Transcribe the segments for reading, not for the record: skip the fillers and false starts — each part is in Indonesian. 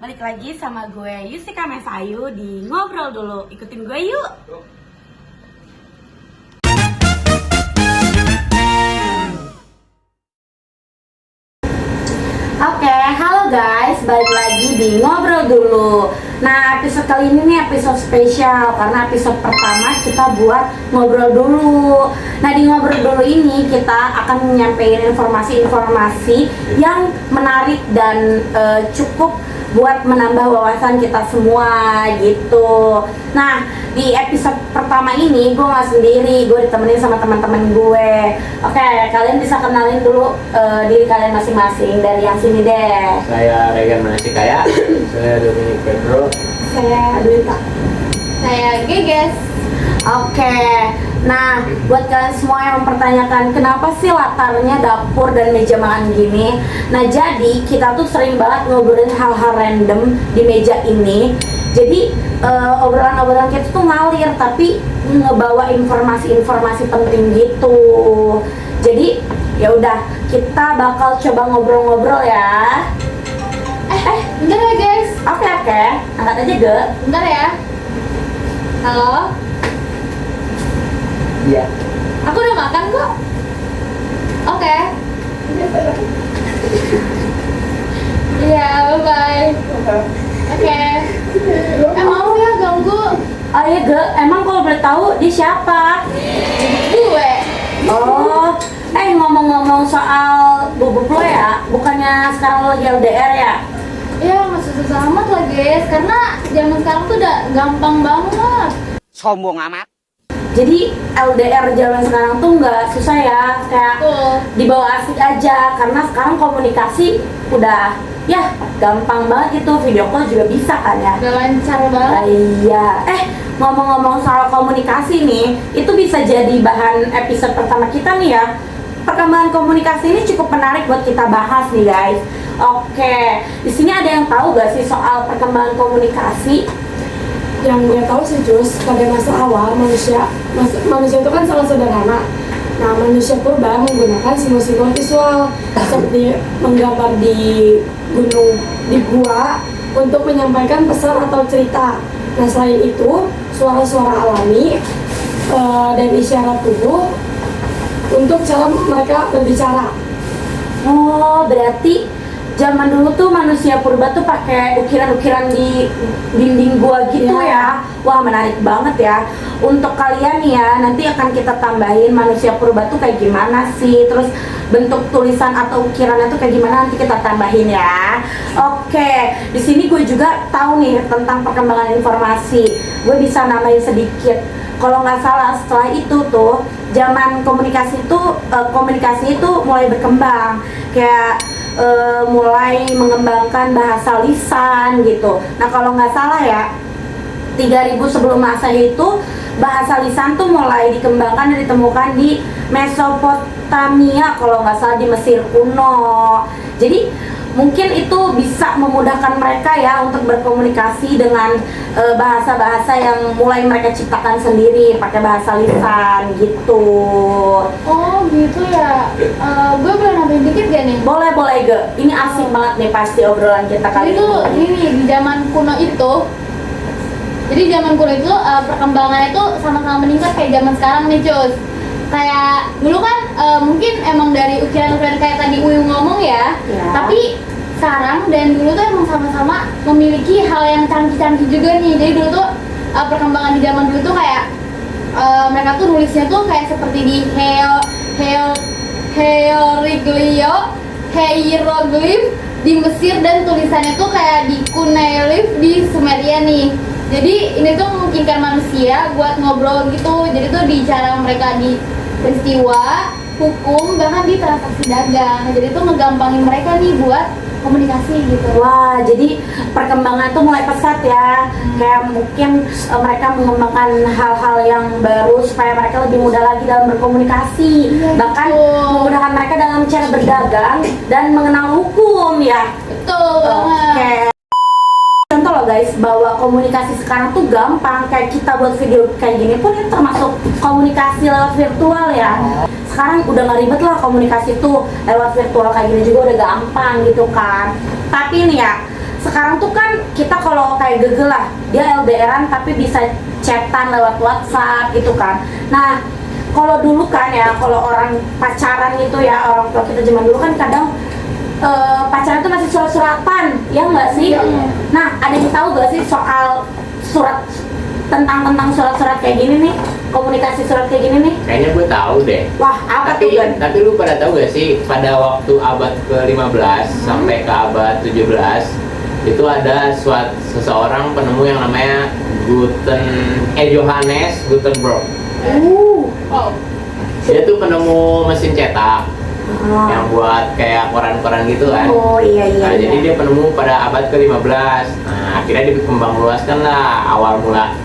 Balik lagi sama gue Yusika Mesayu di Ngobrol Dulu. Ikutin gue yuk. Oke, halo guys, balik lagi di Ngobrol Dulu. Nah, episode kali ini nih episode spesial karena episode pertama kita buat Ngobrol Dulu. Nah, di Ngobrol Dulu ini kita akan menyampaikan informasi-informasi yang menarik dan cukup buat menambah wawasan kita semua gitu. Nah, di episode pertama ini gue nggak sendiri, gue ditemenin sama teman-teman gue. Oke, kalian bisa kenalin dulu diri kalian masing-masing dari yang sini deh. Saya Regan Manasikaya. Saya Dominic Pedro. Saya Adwita. Saya Geges. Oke, nah buat kalian semua yang mempertanyakan kenapa sih latarnya dapur dan meja makan gini. Nah, jadi kita tuh sering banget ngobrolin hal-hal random di meja ini. Jadi obrolan-obrolan kita tuh ngalir tapi ngebawa informasi-informasi penting gitu. Jadi ya udah, kita bakal coba ngobrol-ngobrol ya. Bentar ya guys. Oke, angkat aja Ge. Bentar ya. Halo. Iya. Aku udah makan kok. Oke. Iya, bye. Oke. Maaf ya ganggu. Oh iya Ge, emang kalau boleh tahu dia siapa? Gue. Oh, ngomong-ngomong soal bubuk lo ya, bukannya sekarang lo lagi LDR ya? Ya nggak susah amat lah guys, karena zaman sekarang tuh udah gampang banget. Sombong amat. Jadi LDR zaman sekarang tuh nggak susah ya, kayak Tuh. dibawa asik aja, karena sekarang komunikasi udah ya gampang banget gitu, video call juga bisa kan ya? Udah lancar Ah, banget. iya, ngomong-ngomong soal komunikasi nih, itu bisa jadi bahan episode pertama kita nih ya. Perkembangan komunikasi ini cukup menarik buat kita bahas nih guys. Oke, di sini ada yang tahu gak sih soal perkembangan komunikasi? Yang gue tahu sih Jus, pada masa awal manusia itu kan sangat sederhana. Nah, manusia purba menggunakan simbol-simbol visual seperti menggambar di gunung, di gua untuk menyampaikan pesan atau cerita. Nah, selain itu suara-suara alami dan isyarat tubuh untuk cara mereka berbicara. Oh, berarti zaman dulu tuh manusia purba tuh pakai ukiran-ukiran di dinding gua gitu ya. Wah, menarik banget ya. Untuk kalian nih ya, nanti akan kita tambahin manusia purba tuh kayak gimana sih, terus bentuk tulisan atau ukirannya tuh kayak gimana, nanti kita tambahin ya. Oke, di sini gue juga tahu nih tentang perkembangan informasi. Gue bisa nambahin sedikit. Kalau nggak salah setelah itu tuh zaman komunikasi itu mulai berkembang, kayak mulai mengembangkan bahasa lisan gitu. Nah, kalau nggak salah ya 3000 sebelum Masehi itu bahasa lisan tuh mulai dikembangkan dan ditemukan di Mesopotamia, kalau nggak salah di Mesir kuno. Jadi mungkin itu bisa memudahkan mereka ya untuk berkomunikasi dengan bahasa-bahasa yang mulai mereka ciptakan sendiri pakai bahasa lisan gitu. Oh gitu ya. Gue boleh nambahin dikit gak nih? Boleh Ge. Ini asik banget nih pasti obrolan kita kali Jadi tuh ini. ini nih, di zaman kuno itu. Jadi zaman kuno itu perkembangannya itu sama-sama meningkat kayak zaman sekarang nih Cus. Kayak dulu kan mungkin emang dari ukiran-ukiran kayak tadi Uyu ngomong ya. Tapi sekarang dan dulu tuh emang sama-sama memiliki hal yang canggih-canggih juga nih. Jadi dulu tuh perkembangan di zaman dulu tuh kayak mereka tuh nulisnya tuh kayak seperti di hieroglif di Mesir, dan tulisannya tuh kayak di Kunailif di Sumeria nih. Jadi ini tuh memungkinkan manusia buat ngobrol gitu. Jadi tuh di cara mereka di peristiwa, hukum, bahkan di transaksi dagang. Jadi tuh ngegampangin mereka nih buat komunikasi gitu. Wah, jadi perkembangan itu mulai pesat ya. Kayak mungkin mereka mengembangkan hal-hal yang baru supaya mereka lebih mudah lagi dalam berkomunikasi. Bahkan betul. memudahkan mereka dalam cara berdagang dan mengenal hukum ya. Betul banget. Oke. Contoh loh guys, bahwa komunikasi sekarang tuh gampang. Kayak kita buat video kayak gini pun itu termasuk komunikasi lewat virtual ya. Sekarang udah gak ribet lah komunikasi tuh lewat virtual kayak gini juga udah gampang gitu kan. Tapi nih ya, sekarang tuh kan kita kalau kayak Gegel lah, dia LDRan tapi bisa chatan lewat WhatsApp gitu kan. Nah, kalau dulu kan ya, kalau orang pacaran gitu ya, orang tua kita zaman dulu kan kadang pacaran tuh masih surat-suratan, ya nggak sih? Nah, ada yang tahu nggak sih soal surat tentang surat-surat kayak gini nih, komunikasi surat kayak gini nih? Kayaknya gue tahu deh. Wah, apa tuh Gan? Tapi lu pada tahu gak sih pada waktu abad ke-15 sampai ke abad 17 itu ada seseorang penemu yang namanya Johannes Gutenberg. Oh. Dia tuh penemu mesin cetak yang buat kayak koran-koran gitu kan. Oh iya. Nah, jadi dia penemu pada abad ke-15. Nah, akhirnya dikembang luaskan lah awal mula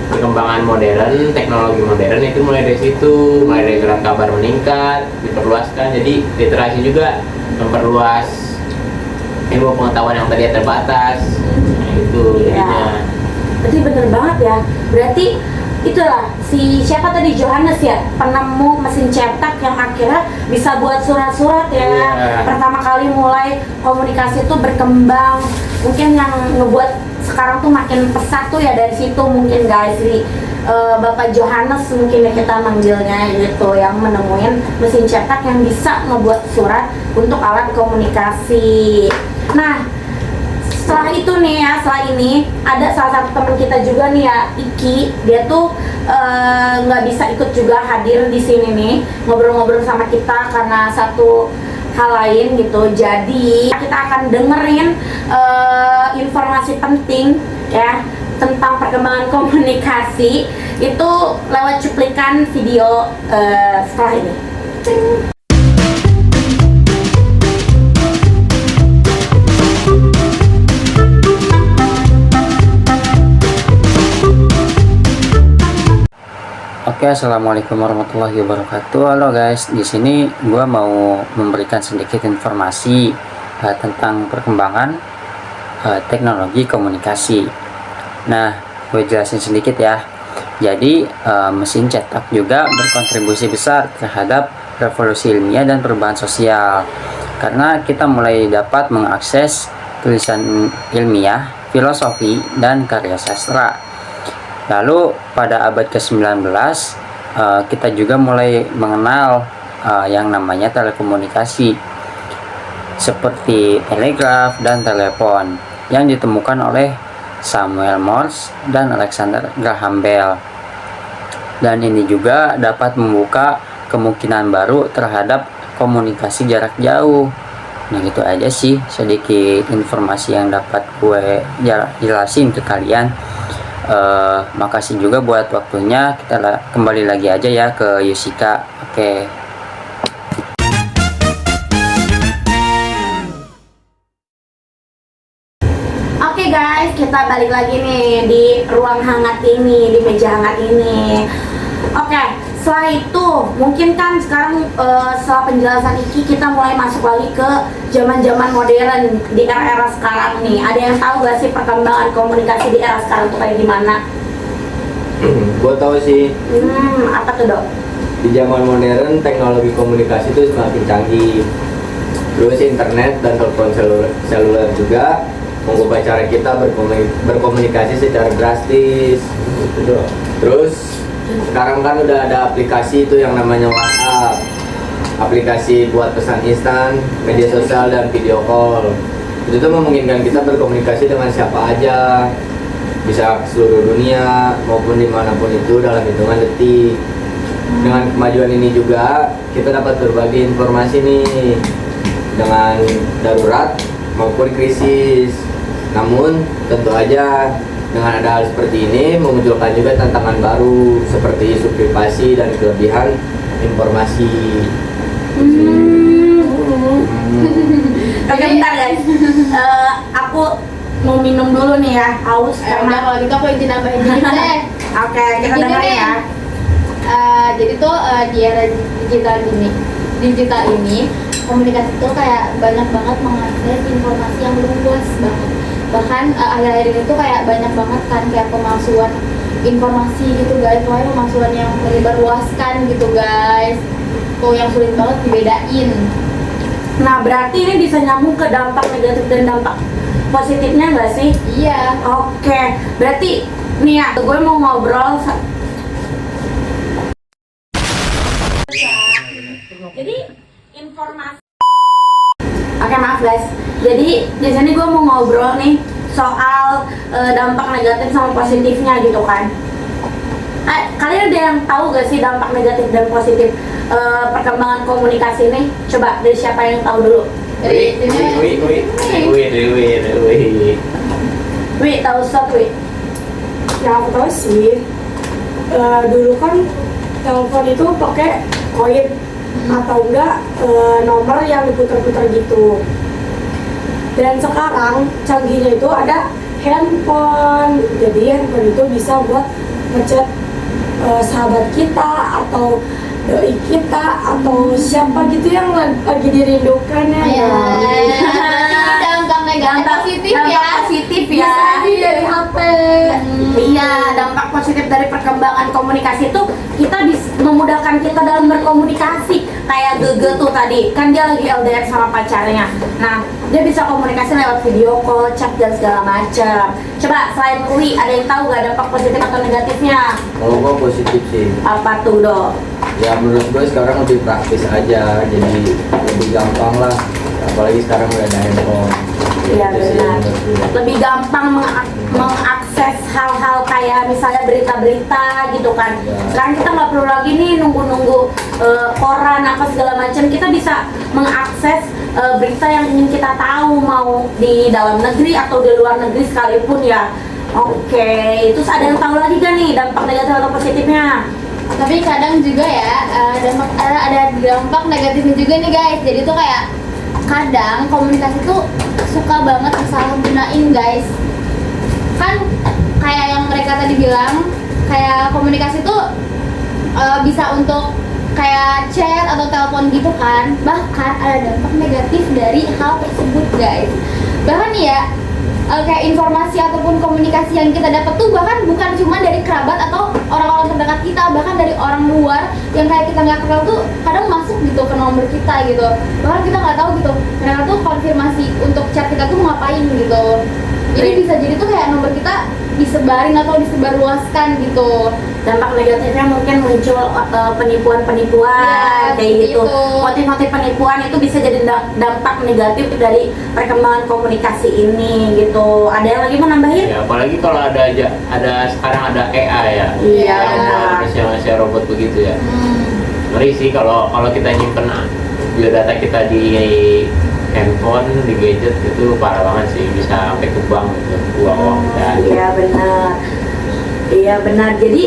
perkembangan modern, teknologi modern itu mulai dari situ, mulai dari surat kabar meningkat, diperluaskan, jadi literasi juga memperluas ilmu pengetahuan yang tadinya terbatas. Nah, itu jadinya. Berarti bener banget ya. Berarti itulah si siapa tadi, Johannes ya, penemu mesin cetak yang akhirnya bisa buat surat-surat ya. Iya. Pertama kali mulai komunikasi itu berkembang. Mungkin yang ngebuat sekarang tuh makin pesat tuh ya dari situ mungkin guys, si Bapak Johannes mungkin ya kita manggilnya gitu, yang menemuin mesin cetak yang bisa ngebuat surat untuk alat komunikasi. Nah, setelah itu nih ya, setelah ini ada salah satu teman kita juga nih ya, Iki. Dia tuh nggak bisa ikut juga hadir di sini nih ngobrol-ngobrol sama kita karena satu hal lain gitu. Jadi kita akan dengerin informasi penting ya tentang perkembangan komunikasi itu lewat cuplikan video setelah ini. Oke, assalamualaikum warahmatullahi wabarakatuh. Halo guys, di sini gua mau memberikan sedikit informasi tentang perkembangan teknologi komunikasi. Nah, gue jelasin sedikit ya. Jadi mesin cetak juga berkontribusi besar terhadap revolusi ilmiah dan perubahan sosial, karena kita mulai dapat mengakses tulisan ilmiah, filosofi, dan karya sastra. Lalu pada abad ke-19 kita juga mulai mengenal yang namanya telekomunikasi seperti telegraf dan telepon yang ditemukan oleh Samuel Morse dan Alexander Graham Bell. Dan ini juga dapat membuka kemungkinan baru terhadap komunikasi jarak jauh. Nah, gitu aja sih sedikit informasi yang dapat gue jelasin ke kalian. Makasih juga buat waktunya. Kita kembali lagi aja ya ke Yusika. Oke. Oke guys, kita balik lagi nih di ruang hangat ini, di meja hangat ini. Oke, setelah itu mungkin kan sekarang setelah penjelasan Iki kita mulai masuk lagi ke zaman-zaman modern di era-era sekarang nih. Ada yang tahu gak sih perkembangan komunikasi di era sekarang tuh kayak gimana? Gue tahu sih, Apa tuh Dok? di zaman modern teknologi komunikasi itu semakin canggih. Terus internet dan telepon seluler juga mengubah cara kita berkomunikasi secara drastis. Terus sekarang kan udah ada aplikasi itu yang namanya WhatsApp, aplikasi buat pesan instan, media sosial, dan video call. Itu tuh memungkinkan kita berkomunikasi dengan siapa aja, bisa ke seluruh dunia maupun dimanapun itu dalam hitungan detik. Dengan kemajuan ini juga kita dapat berbagi informasi nih dengan darurat maupun krisis. Namun tentu aja dengan ada hal seperti ini memunculkan juga tantangan baru seperti isu privasi dan kelebihan informasi. Oke, bentar guys. Aku mau minum dulu nih ya, haus Udah karena. kalau gitu aku izin nambahin dikit deh. Oke, kita Gini dengerin nih, ya. jadi tuh di era digital ini komunikasi tuh kayak banyak banget mengakses informasi yang luas banget. Bahkan akhir-akhir ini tuh kayak banyak banget kan kayak pemalsuan informasi gitu guys, pokoknya pemalsuan yang menyebarluaskan gitu guys. Tuh yang sulit banget dibedain. Nah, berarti ini bisa nyambung ke dampak negatif dan dampak positifnya nggak sih? Iya. Oke, berarti nih ya, gue mau ngobrol. Jadi informasi. Oke, maaf guys. Jadi di sini gue mau ngobrol nih soal dampak negatif sama positifnya gitu kan. Kalian ada yang tahu gak sih dampak negatif dan positif perkembangan komunikasi ini? Coba dari siapa yang tahu dulu? Wi, tahu satu Wi? Yang aku tahu sih, dulu kan telepon itu pakai koin atau enggak nomor yang diputar-putar gitu. Dan sekarang canggihnya itu ada handphone. Jadi handphone itu bisa buat ngechat sahabat kita atau doi kita atau siapa gitu yang lagi dirindukan ya. Iya. Dampak negatif positif ya. Dampak positif ya. Bisa aja dari HP. Iya, dampak positif dari perkembangan komunikasi itu kita bisa memudahkan kita dalam berkomunikasi. Kayak Gege tuh tadi, kan dia lagi LDR sama pacarnya. Nah, dia bisa komunikasi lewat video call, chat dan segala macam. Coba selain Uli, ada yang tahu gak dampak positif atau negatifnya? Kalau gua positif sih. Apa tuh, Dok? Ya menurut gue sekarang lebih praktis aja, jadi lebih gampang lah. Apalagi sekarang udah ada handphone. Iya Gitu sih benar. menurut gue. Lebih gampang mengakses hal-hal kayak misalnya berita-berita gitu kan. Ya. Sekarang kita nggak perlu lagi nih nunggu-nunggu koran apa segala macam. Kita bisa mengakses berita yang ingin kita tahu, mau di dalam negeri atau di luar negeri sekalipun ya. Oke, terus ada yang tahu lagi kan nih dampak negatif atau positifnya? Tapi kadang juga ya ada dampak negatifnya juga nih guys. Jadi tuh kayak kadang komunikasi tuh suka banget disalahgunain guys. Kan kayak yang mereka tadi bilang, kayak komunikasi tuh bisa untuk kayak chat atau telepon gitu kan. Bahkan ada dampak negatif dari hal tersebut guys. Bahkan nih ya, kayak informasi ataupun komunikasi yang kita dapat tuh bahkan bukan cuma dari kerabat atau orang-orang terdekat kita, bahkan dari orang luar yang kayak kita nggak kenal tuh kadang masuk gitu ke nomor kita gitu. Bahkan kita nggak tahu gitu, mereka tuh konfirmasi untuk chat kita tuh ngapain gitu. Jadi bisa jadi tuh kayak nomor kita disebarin atau disebarluaskan gitu. Dampak negatifnya mungkin muncul penipuan-penipuan Ya, kayak gitu. gitu. Motif-motif penipuan itu bisa jadi dampak negatif dari perkembangan komunikasi ini gitu. Ada yang lagi mau nambahin? Ya, apalagi kalau sekarang ada AI ya. Iya, Yang benar. Manusia robot begitu ya. Ngeri sih kalau kita nyimpen biodata kita di handphone, di gadget itu parah banget sih, bisa sampai ke bank gitu, uang dan Iya benar. Iya benar. Jadi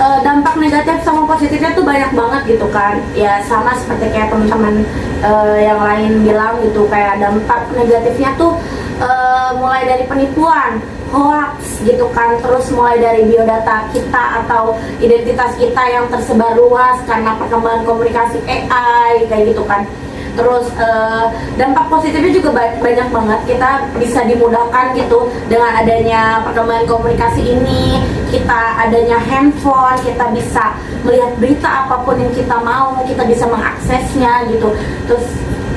dampak negatif sama positifnya tuh banyak banget gitu kan. Ya sama seperti kayak teman-teman yang lain bilang gitu, kayak dampak negatifnya tuh mulai dari penipuan, hoax gitu kan, terus mulai dari biodata kita atau identitas kita yang tersebar luas karena perkembangan komunikasi AI kayak gitu kan. Terus dampak positifnya juga banyak banget, kita bisa dimudahkan gitu dengan adanya perkembangan komunikasi ini. Kita adanya handphone, kita bisa melihat berita apapun yang kita mau, kita bisa mengaksesnya gitu. Terus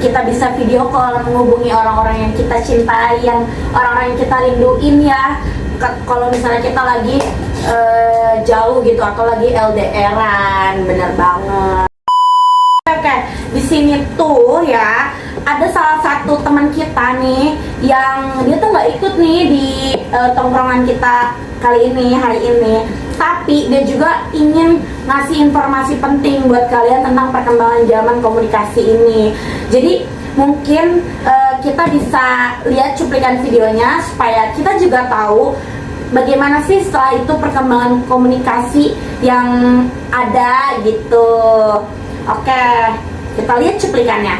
kita bisa video call, menghubungi orang-orang yang kita cintai, yang orang-orang yang kita rinduin ya. Kalau misalnya kita lagi jauh gitu atau lagi LDR-an, bener banget. Oke, di sini tuh ya ada salah satu teman kita nih yang dia tuh nggak ikut nih di tongkrongan kita hari ini, tapi dia juga ingin ngasih informasi penting buat kalian tentang perkembangan zaman komunikasi ini. Jadi mungkin kita bisa lihat cuplikan videonya supaya kita juga tahu bagaimana sih setelah itu perkembangan komunikasi yang ada gitu. Oke, kita lihat cuplikannya.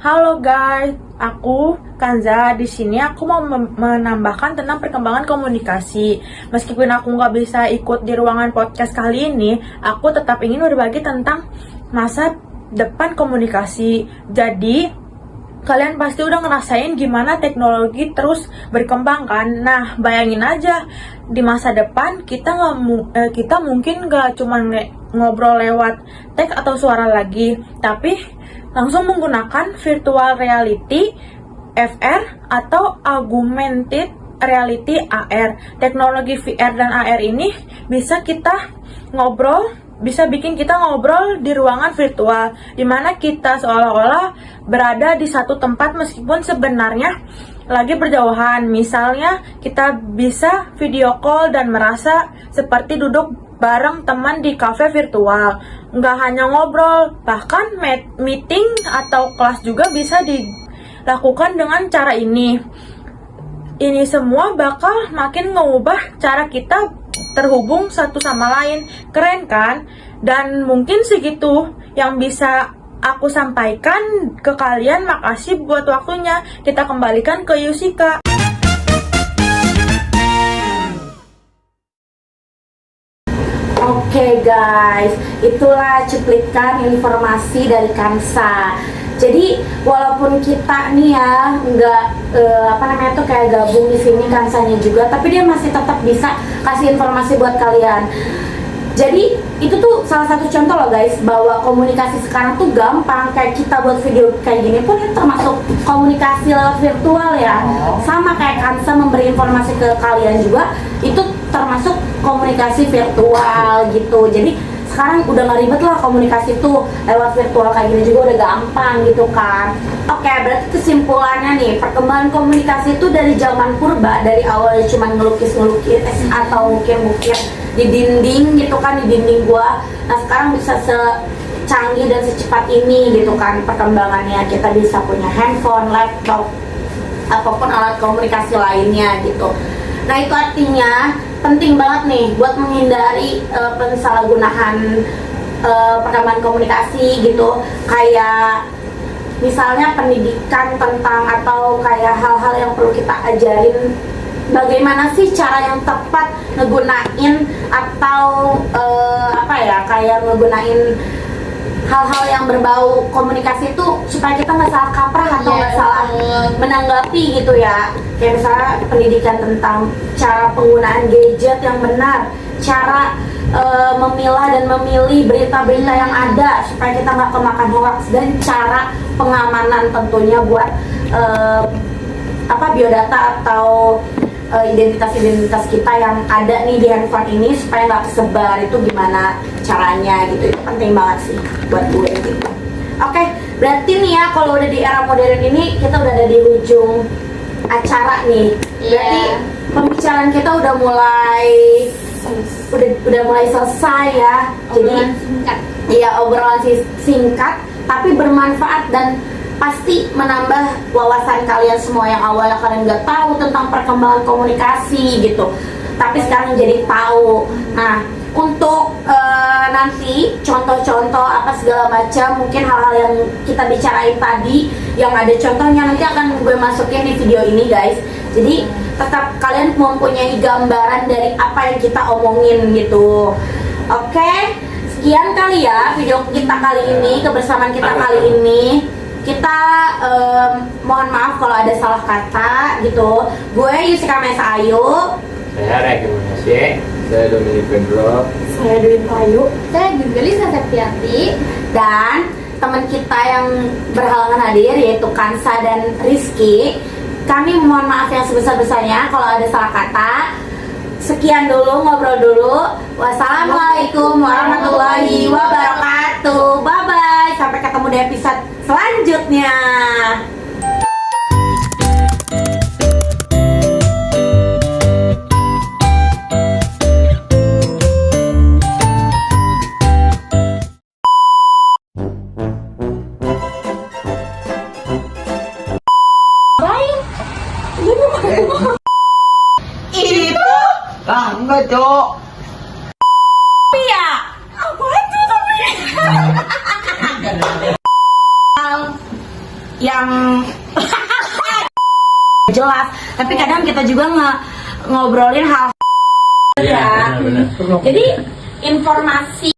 Halo guys, aku Kanza. Di sini aku mau menambahkan tentang perkembangan komunikasi. Meskipun aku nggak bisa ikut di ruangan podcast kali ini, aku tetap ingin berbagi tentang masa depan komunikasi. Jadi kalian pasti udah ngerasain gimana teknologi terus berkembang kan. Nah, bayangin aja di masa depan kita mungkin gak cuma ngobrol lewat teks atau suara lagi, tapi langsung menggunakan virtual reality, VR, atau augmented reality AR. Teknologi VR dan AR ini bisa bikin kita ngobrol di ruangan virtual, dimana kita seolah-olah berada di satu tempat meskipun sebenarnya lagi berjauhan. Misalnya kita bisa video call dan merasa seperti duduk bareng teman di cafe virtual. Nggak hanya ngobrol, bahkan meeting atau kelas juga bisa dilakukan dengan cara ini. Ini semua bakal makin mengubah cara kita terhubung satu sama lain. Keren kan? Dan mungkin segitu yang bisa aku sampaikan ke kalian. Makasih buat waktunya. Kita kembalikan ke Yusika. Oke guys, itulah cuplikan informasi dari Kansa. Jadi walaupun kita nih ya nggak kayak gabung di sini Kansanya juga, tapi dia masih tetap bisa kasih informasi buat kalian. Jadi itu tuh salah satu contoh loh guys, bahwa komunikasi sekarang tuh gampang. Kayak kita buat video kayak gini pun itu termasuk komunikasi lewat virtual ya. Sama kayak Kansa memberi informasi ke kalian juga, itu termasuk komunikasi virtual gitu. Jadi sekarang udah gak ribet lah komunikasi tuh, lewat virtual kayak gini juga udah gampang gitu kan. Oke, berarti kesimpulannya nih, perkembangan komunikasi itu dari zaman purba, dari awalnya cuma ngelukis-ngelukis atau mukir-mukir di dinding gitu kan, di dinding gua. Nah sekarang bisa secanggih dan secepat ini gitu kan perkembangannya. Kita bisa punya handphone, laptop, apapun alat komunikasi lainnya gitu. Nah itu artinya penting banget nih buat menghindari penyalahgunaan perkembangan komunikasi gitu. Kayak misalnya pendidikan tentang atau kayak hal-hal yang perlu kita ajarin, bagaimana sih cara yang tepat ngegunain atau kayak ngegunain hal-hal yang berbau komunikasi itu supaya kita nggak salah kaprah atau nggak salah menanggapi gitu ya. Kayak misalnya pendidikan tentang cara penggunaan gadget yang benar, cara memilah dan memilih berita-berita yang ada supaya kita nggak kemakan hoax, dan cara pengamanan tentunya buat biodata atau identitas kita yang ada nih di handphone ini supaya nggak kesebar. Itu gimana caranya gitu, itu penting banget sih buat gue gitu. Oke, berarti nih ya kalau udah di era modern ini kita udah ada di ujung acara nih. Berarti pembicaraan kita udah mulai selesai ya. Obrolan singkat. Iya, obrolan singkat tapi bermanfaat dan pasti menambah wawasan kalian semua yang awalnya kalian nggak tahu tentang perkembangan komunikasi gitu, tapi sekarang jadi tahu. Nah, untuk nanti contoh-contoh apa segala macam, mungkin hal-hal yang kita bicarain tadi yang ada contohnya nanti akan gue masukin di video ini guys. Jadi tetap kalian mempunyai gambaran dari apa yang kita omongin gitu. Oke, sekian kali ya video kita kali ini, kebersamaan kita kali ini. Kita mohon maaf kalau ada salah kata gitu. Gue Yusika Mesa Ayu. Saya Regi Munasye. Saya Dominic Pedro. Saya Dwi Ayu. Saya juga Lisa Septiati. Dan teman kita yang berhalangan hadir yaitu Kansa dan Rizky. Kami mohon maaf yang sebesar-besarnya kalau ada salah kata. Sekian dulu, ngobrol dulu. Wassalamualaikum warahmatullahi wabarakatuh. Bye-bye. Sampai ketemu di episode selanjutnya. Enggak, Cok. Iya. Apaan tuh tapi? Yang jelas, tapi kadang kita juga ngobrolin hal Iya, benar-benar. Jadi informasi